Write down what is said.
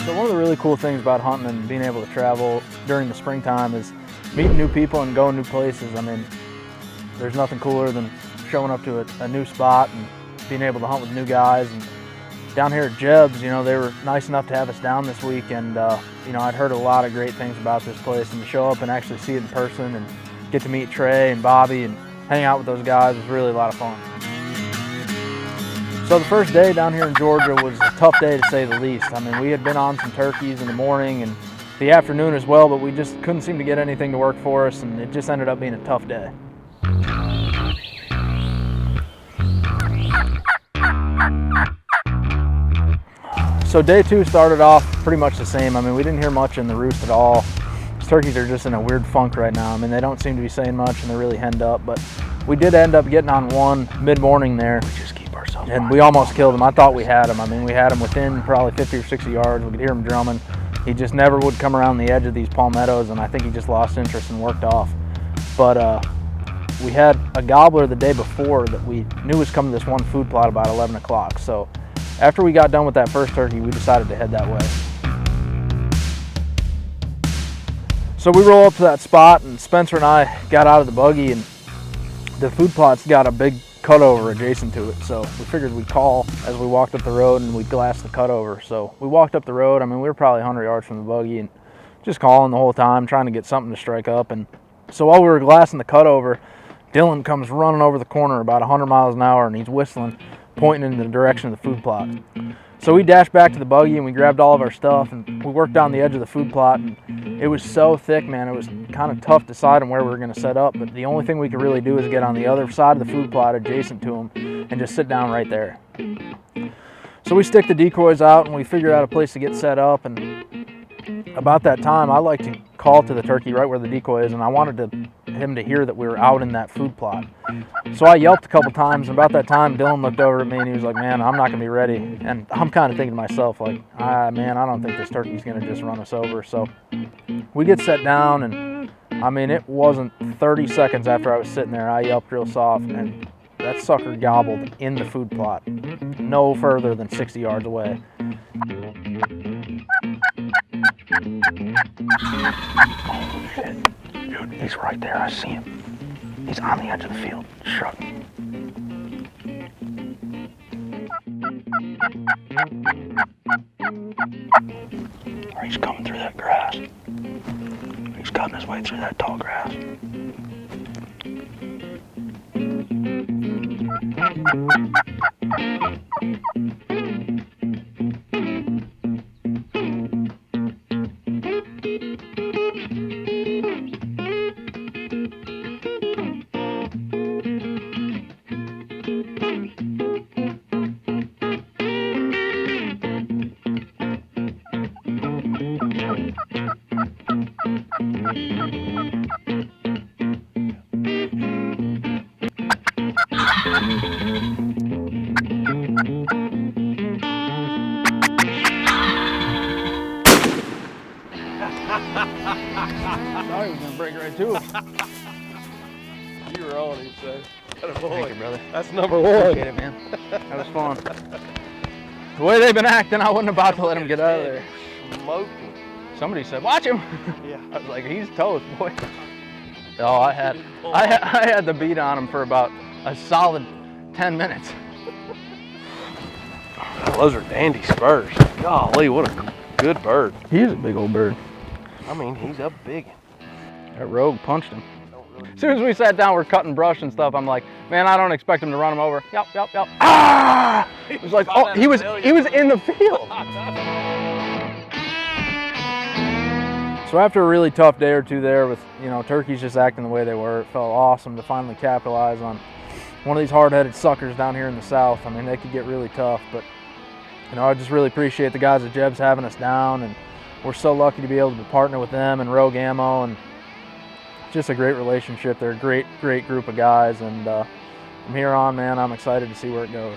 So one of the really cool things about hunting and being able to travel during the springtime is meeting new people and going new places. I mean, there's nothing cooler than showing up to a new spot and being able to hunt with new guys. And down here at Jeb's, you know, they were nice enough to have us down this week, and you know, I'd heard a lot of great things about this place, and to show up and actually see it in person and get to meet Trey and Bobby and hang out with those guys was really a lot of fun. So the first day down here in Georgia was a tough day to say the least. I mean, we had been on some turkeys in the morning and the afternoon as well, but we just couldn't seem to get anything to work for us, and it just ended up being a tough day. So day two started off pretty much the same. I mean, we didn't hear much in the roost at all. These turkeys are just in a weird funk right now. I mean, they don't seem to be saying much and they're really henned up, but we did end up getting on one mid-morning there. We just keep ourselves and we almost killed him. I thought we had him. I mean, we had him within probably 50 or 60 yards. We could hear him drumming. He just never would come around the edge of these palmettos, and I think he just lost interest and worked off. But we had a gobbler the day before that we knew was coming to this one food plot about 11 o'clock. So after we got done with that first turkey, we decided to head that way. So we roll up to that spot, and Spencer and I got out of the buggy, and the food plot's got a big cutover adjacent to it. So we figured we'd call as we walked up the road, and we'd glass the cutover. So we walked up the road. I mean, we were probably 100 yards from the buggy, and just calling the whole time, trying to get something to strike up. And so while we were glassing the cutover, Dylan comes running over the corner about 100 miles an hour, and he's whistling, pointing in the direction of the food plot. So we dashed back to the buggy and we grabbed all of our stuff, and we worked down the edge of the food plot, and it was so thick, man, it was kind of tough to decide on where we were going to set up, but the only thing we could really do is get on the other side of the food plot adjacent to him and just sit down right there. So we stick the decoys out and we figure out a place to get set up, and about that time I like to call to the turkey right where the decoy is, and I wanted him to hear that we were out in that food plot. So I yelped a couple times, and about that time Dylan looked over at me and he was like, man, I'm not gonna be ready. And I'm kind of thinking to myself, like, man, I don't think this turkey's gonna just run us over. So we get set down, and I mean, it wasn't 30 seconds after I was sitting there, I yelped real soft, and that sucker gobbled in the food plot, no further than 60 yards away. Oh shit, dude, he's right there, I see him. He's on the edge of the field. Shrug. Or he's coming through that grass. He's cutting his way through that tall grass. I thought he was gonna break right to him. You were on, he'd say. Thank you, brother. That's number one. Appreciate it, man. That was fun. The way they've been acting, I wasn't about to let him get out of there. Smoking. Somebody said, watch him. Yeah. I was like, he's toast, boy. Oh, I had the beat on him for about a solid 10 minutes. Those are dandy spurs. Golly, what a good bird. He is a big old bird. I mean, he's up big. That rogue punched him. As soon as we sat down, we're cutting brush and stuff. I'm like, man, I don't expect him to run him over. Yep. Ah! It was like, oh, he was in the field. So after a really tough day or two there with, you know, turkeys just acting the way they were, it felt awesome to finally capitalize on one of these hard-headed suckers down here in the south. I mean, they could get really tough, but, you know, I just really appreciate the guys at Jeb's having us down, and we're so lucky to be able to partner with them and Rogue Ammo, and just a great relationship. They're a great group of guys, and from here on, man, I'm excited to see where it goes.